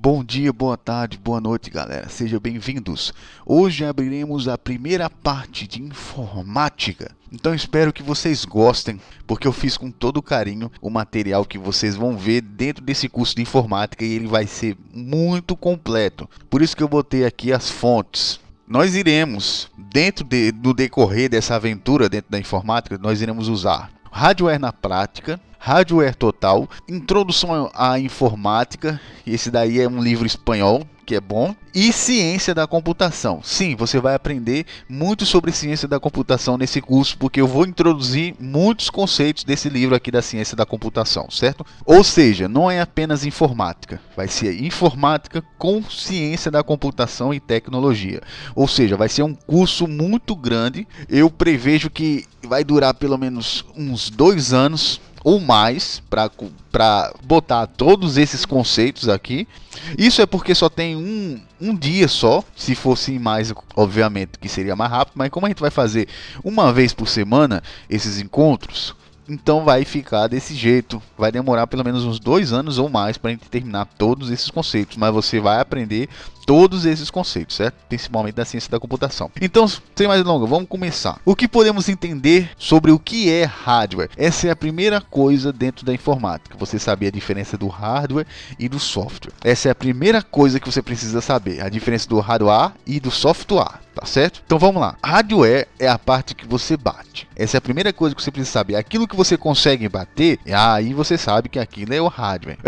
Bom dia, boa tarde, boa noite, galera. Sejam bem-vindos. Hoje abriremos a primeira parte de informática. Então espero que vocês gostem, porque eu fiz com todo carinho o material que vocês vão ver dentro desse curso de informática e ele vai ser muito completo. Por isso que eu botei aqui as fontes. Nós iremos, do decorrer dessa aventura dentro da informática, nós iremos usar Hardware na Prática, Hardware Total, Introdução à Informática, esse daí é um livro espanhol, que é bom, e Ciência da Computação. Sim, você vai aprender muito sobre Ciência da Computação nesse curso, porque eu vou introduzir muitos conceitos desse livro aqui da Ciência da Computação, certo? Ou seja, não é apenas informática, vai ser informática com Ciência da Computação e Tecnologia. Ou seja, vai ser um curso muito grande, eu prevejo que vai durar pelo menos uns 2 anos, ou mais, para botar todos esses conceitos aqui. Isso é porque só tem um dia só. Se fosse mais, obviamente que seria mais rápido, mas como a gente vai fazer uma vez por semana esses encontros, então vai ficar desse jeito. Vai demorar pelo menos uns 2 anos ou mais para a gente terminar todos esses conceitos, mas você vai aprender todos esses conceitos, certo? Principalmente da ciência da computação. Então, sem mais delongas, vamos começar. O que podemos entender sobre o que é hardware? Essa é a primeira coisa dentro da informática. Você saber a diferença do hardware e do software. Essa é a primeira coisa que você precisa saber. A diferença do hardware e do software. Tá certo? Então vamos lá. Hardware é a parte que você bate. Essa é a primeira coisa que você precisa saber. Aquilo que você consegue bater, aí você sabe que aquilo é o hardware.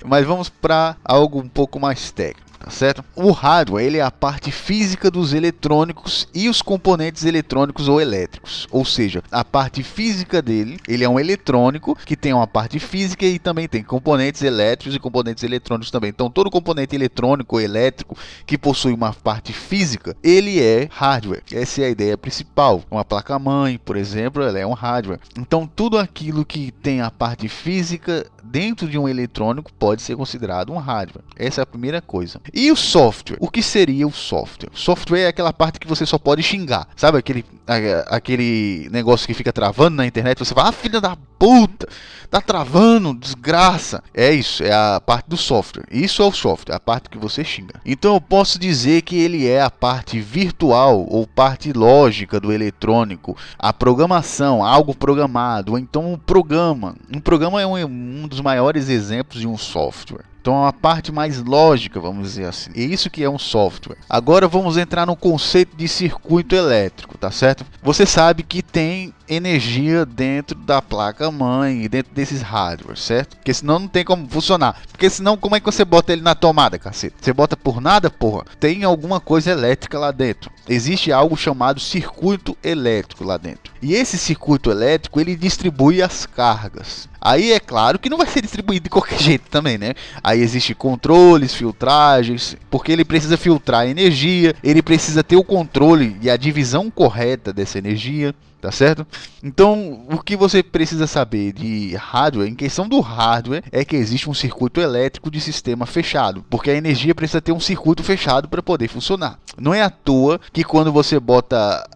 Mas vamos para algo um pouco mais técnico. Tá certo? O hardware ele é a parte física dos eletrônicos e os componentes eletrônicos ou elétricos. Ou seja, a parte física dele, ele é um eletrônico que tem uma parte física e também tem componentes elétricos e componentes eletrônicos também. Então todo componente eletrônico ou elétrico que possui uma parte física, ele é hardware. Essa é a ideia principal. Uma placa-mãe, por exemplo, ela é um hardware. Então tudo aquilo que tem a parte física dentro de um eletrônico pode ser considerado um hardware. Essa é a primeira coisa. E o software? O que seria o software? O software é aquela parte que você só pode xingar. Sabe aquele negócio que fica travando na internet? Você fala, filha da puta, tá travando, desgraça. É isso, é a parte do software. Isso é o software, a parte que você xinga. Então eu posso dizer que ele é a parte virtual ou parte lógica do eletrônico. A programação, algo programado, ou então um programa. Um programa é um dos maiores exemplos de um software. Então é a parte mais lógica, vamos dizer assim. É isso que é um software. Agora vamos entrar no conceito de circuito elétrico, tá certo? Você sabe que tem energia dentro da placa-mãe e dentro desses hardware, certo? Porque senão não tem como funcionar. Porque senão como é que você bota ele na tomada, cacete? Você bota por nada, porra? Tem alguma coisa elétrica lá dentro. Existe algo chamado circuito elétrico lá dentro. E esse circuito elétrico, ele distribui as cargas. Aí é claro que não vai ser distribuído de qualquer jeito também, né? Aí existe controles, filtragens, porque ele precisa filtrar a energia, ele precisa ter o controle e a divisão correta dessa energia. Tá certo? Então, o que você precisa saber de hardware, em questão do hardware, é que existe um circuito elétrico de sistema fechado, porque a energia precisa ter um circuito fechado para poder funcionar. Não é à toa que quando você bota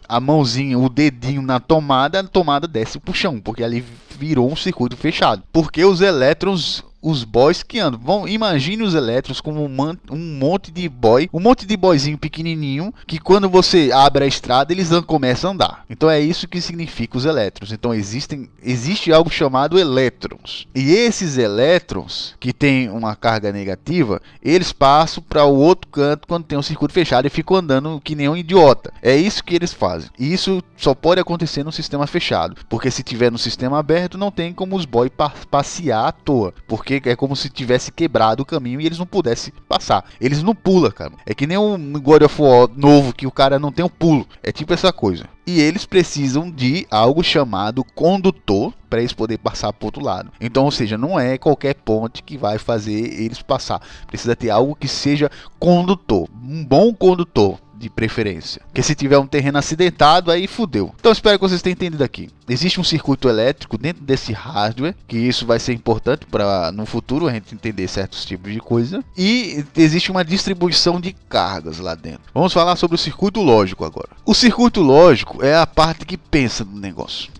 a mãozinha, o dedinho na tomada, a tomada desce pro chão, porque ali virou um circuito fechado. Porque os elétrons, os boys que andam, imagine os elétrons como um monte de boy, um monte de boyzinho pequenininho, que quando você abre a estrada, eles começam a andar. Então é isso que significa os elétrons. Então existe algo chamado elétrons. E esses elétrons, que tem uma carga negativa, eles passam para o outro canto quando tem um circuito fechado e ficam andando que nem um idiota. É isso que eles fazem. E isso só pode acontecer no sistema fechado, porque se tiver no sistema aberto, não tem como os boys passear à toa, porque é como se tivesse quebrado o caminho e eles não pudessem passar. Eles não pulam, cara. É que nem um God of War novo que o cara não tem um pulo. É tipo essa coisa. E eles precisam de algo chamado condutor para eles poderem passar para o outro lado. Então, ou seja, não é qualquer ponte que vai fazer eles passar. Precisa ter algo que seja condutor, um bom condutor. de preferência. Porque se tiver um terreno acidentado, aí fudeu. Então espero que vocês tenham entendido aqui. Existe um circuito elétrico dentro desse hardware, que isso vai ser importante para no futuro a gente entender certos tipos de coisa. E existe uma distribuição de cargas lá dentro. Vamos falar sobre o circuito lógico agora. O circuito lógico é a parte que pensa no negócio.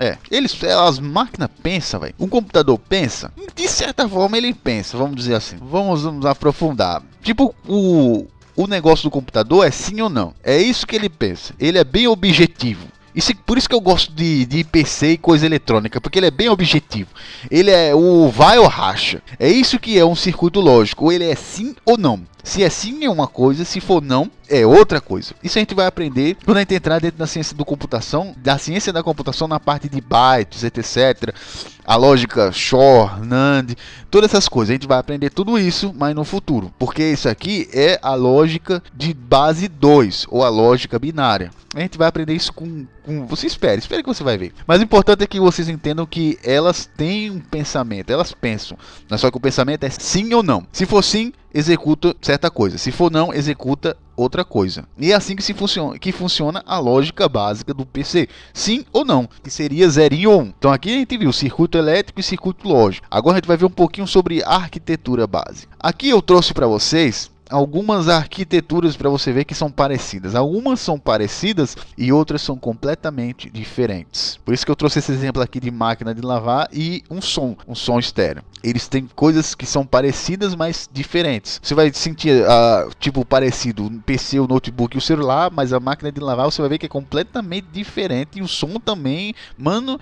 As máquinas pensam, velho. Um computador pensa? De certa forma ele pensa, vamos dizer assim. Vamos aprofundar. Tipo, o negócio do computador é sim ou não. É isso que ele pensa. Ele é bem objetivo. Por isso que eu gosto de PC e coisa eletrônica, porque ele é bem objetivo. Ele é o vai ou racha. É isso que é um circuito lógico. Ou ele é sim ou não. Se é sim é uma coisa, se for não, é outra coisa. Isso a gente vai aprender quando a gente entrar dentro da ciência da computação na parte de bytes, etc. A lógica Shor, NAND, todas essas coisas. A gente vai aprender tudo isso, mas no futuro. Porque isso aqui é a lógica de base 2, ou a lógica binária. A gente vai aprender isso com você espere que você vai ver. Mas o importante é que vocês entendam que elas têm um pensamento, elas pensam. Não é só que o pensamento é sim ou não. Se for sim, executa certa coisa. Se for não, executa outra coisa. E é assim que funciona a lógica básica do PC. Sim ou não, que seria 0 e 1. Então aqui a gente viu circuito elétrico e circuito lógico. Agora a gente vai ver um pouquinho sobre arquitetura base. Aqui eu trouxe para vocês algumas arquiteturas para você ver que são parecidas. Algumas são parecidas e outras são completamente diferentes. Por isso que eu trouxe esse exemplo aqui de máquina de lavar e um som estéreo. Eles têm coisas que são parecidas, mas diferentes. Você vai sentir tipo parecido no PC, o notebook e o celular, mas a máquina de lavar você vai ver que é completamente diferente e o som também, mano.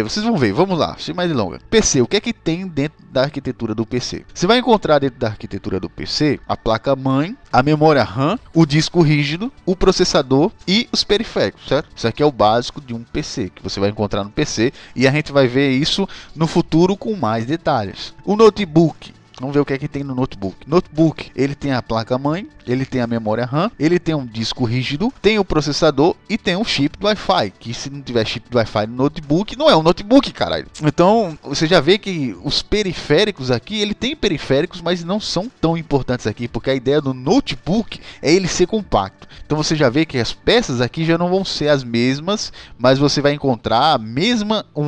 Vocês vão ver. Vamos lá, sem mais delongas. PC, o que é que tem dentro da arquitetura do PC? Você vai encontrar dentro da arquitetura do PC a placa-mãe, a memória RAM, o disco rígido, o processador e os periféricos, certo? Isso aqui é o básico de um PC, que você vai encontrar no PC, e a gente vai ver isso no futuro com mais detalhes. O notebook. Vamos ver o que é que tem no notebook. Notebook, ele tem a placa-mãe, ele tem a memória RAM, ele tem um disco rígido, tem o processador e tem um chip do Wi-Fi. Que se não tiver chip do Wi-Fi no notebook, não é um notebook, caralho. Então, você já vê que os periféricos aqui, ele tem periféricos, mas não são tão importantes aqui, porque a ideia do notebook é ele ser compacto. Então você já vê que as peças aqui já não vão ser as mesmas, mas você vai encontrar o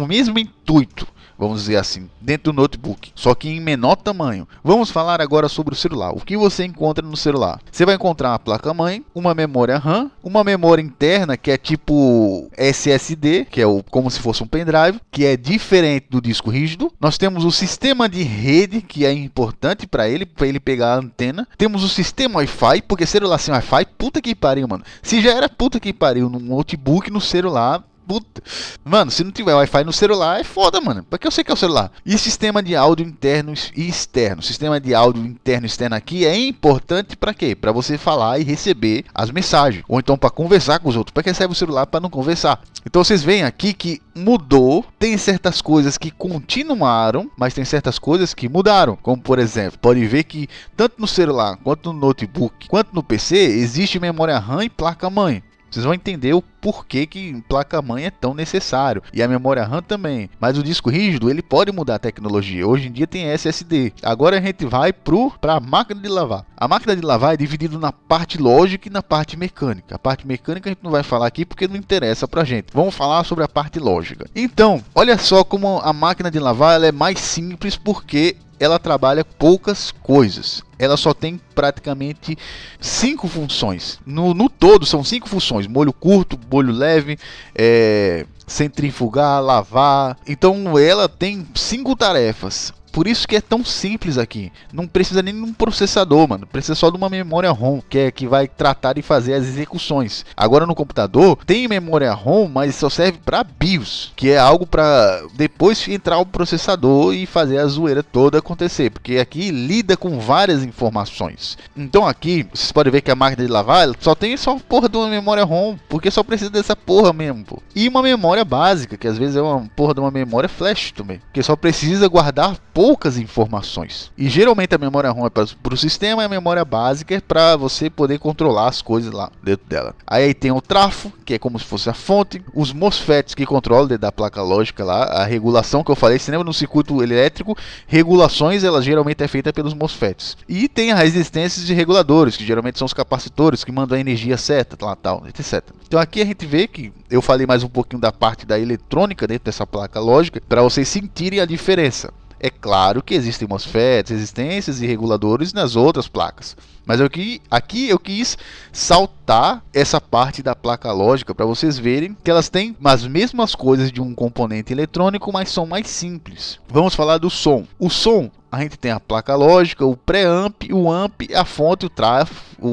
mesmo intuito, vamos dizer assim, dentro do notebook, só que em menor tamanho. Vamos falar agora sobre o celular. O que você encontra no celular? Você vai encontrar uma placa-mãe, uma memória RAM, uma memória interna que é tipo SSD, que é como se fosse um pendrive, que é diferente do disco rígido. Nós temos o sistema de rede, que é importante para ele pegar a antena. Temos o sistema Wi-Fi, porque celular sem Wi-Fi, puta que pariu, mano. Se já era puta que pariu no notebook, no celular, puta. Mano, se não tiver Wi-Fi no celular, é foda, mano. Porque eu sei que é o celular. E sistema de áudio interno e externo. Sistema de áudio interno e externo aqui é importante para quê? Para você falar e receber as mensagens. Ou então para conversar com os outros. Para que serve o celular? Para não conversar. Então vocês veem aqui que mudou. Tem certas coisas que continuaram, mas tem certas coisas que mudaram. Como por exemplo, pode ver que tanto no celular, quanto no notebook, quanto no PC, existe memória RAM e placa-mãe. Vocês vão entender o porquê que placa-mãe é tão necessário. E a memória RAM também. Mas o disco rígido, ele pode mudar a tecnologia. Hoje em dia tem SSD. Agora a gente vai para a máquina de lavar. A máquina de lavar é dividida na parte lógica e na parte mecânica. A parte mecânica a gente não vai falar aqui porque não interessa pra gente. Vamos falar sobre a parte lógica. Então, olha só como a máquina de lavar ela é mais simples porque ela trabalha poucas coisas. Ela só tem praticamente 5 funções. No todo são 5 funções. Molho curto, molho leve, centrifugar, lavar. Então ela tem 5 tarefas. Por isso que é tão simples aqui. Não precisa nem de um processador, mano. Precisa só de uma memória ROM, que vai tratar e fazer as execuções. Agora no computador tem memória ROM, mas só serve para BIOS, que é algo para depois entrar o processador e fazer a zoeira toda acontecer, porque aqui lida com várias informações. Então aqui vocês podem ver que a máquina de lavar só tem porra de uma memória ROM, porque só precisa dessa porra mesmo, pô. E uma memória básica, que às vezes é uma porra de uma memória flash também, que só precisa guardar porra poucas informações. E geralmente a memória ROM é para o sistema e a memória básica é para você poder controlar as coisas lá dentro dela. Aí tem o trafo, que é como se fosse a fonte, os MOSFETs que controlam dentro da placa lógica lá, a regulação que eu falei, se lembra no circuito elétrico, regulações ela geralmente é feita pelos MOSFETs. E tem as resistências e reguladores, que geralmente são os capacitores que mandam a energia certa, tal, etc. Então aqui a gente vê que eu falei mais um pouquinho da parte da eletrônica dentro dessa placa lógica, para vocês sentirem a diferença. É claro que existem MOSFETs, resistências e reguladores nas outras placas. Mas aqui eu quis saltar essa parte da placa lógica para vocês verem que elas têm as mesmas coisas de um componente eletrônico, mas são mais simples. Vamos falar do som. O som, a gente tem a placa lógica, o pré-amp, o amp, a fonte, o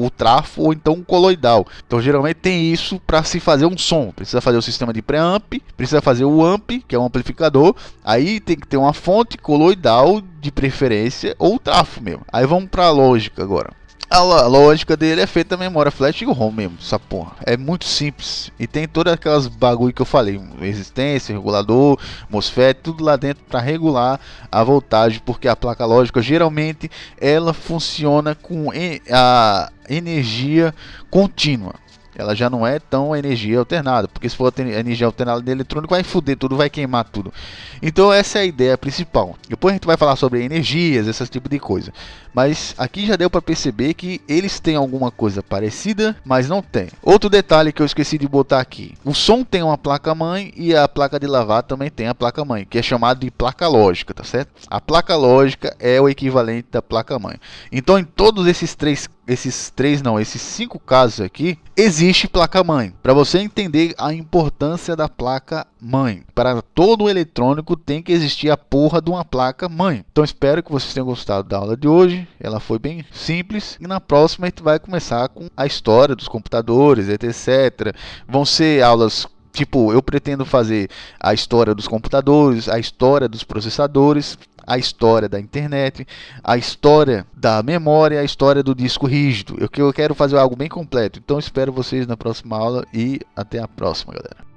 trafo ou então o coloidal. Então geralmente tem isso para se fazer um som. Precisa fazer o sistema de pré-amp, precisa fazer o amp, que é um amplificador. Aí tem que ter uma fonte coloidal de preferência ou trafo mesmo. Aí vamos para a lógica agora. A lógica dele é feita da memória flash e o ROM mesmo, essa porra. É muito simples. E tem todas aquelas bagulho que eu falei. Resistência, regulador, MOSFET, tudo lá dentro para regular a voltagem. Porque a placa lógica, geralmente, ela funciona com a energia contínua. Ela já não é tão energia alternada, porque se for energia alternada de eletrônico vai foder tudo, vai queimar tudo. Então essa é a ideia principal. Depois a gente vai falar sobre energias, esse tipo de coisa. Mas aqui já deu para perceber que eles têm alguma coisa parecida, mas não tem. Outro detalhe que eu esqueci de botar aqui. O som tem uma placa-mãe e a placa de lavar também tem a placa-mãe, que é chamada de placa lógica, tá certo? A placa lógica é o equivalente da placa-mãe. Então em todos esses cinco casos aqui, existe placa-mãe. Para você entender a importância da placa-mãe. Para todo eletrônico tem que existir a porra de uma placa-mãe. Então espero que vocês tenham gostado da aula de hoje. Ela foi bem simples. E na próxima a gente vai começar com a história dos computadores, etc. Vão ser aulas... Tipo, eu pretendo fazer a história dos computadores, a história dos processadores, a história da internet, a história da memória, a história do disco rígido. Eu quero fazer algo bem completo. Então espero vocês na próxima aula e até a próxima, galera.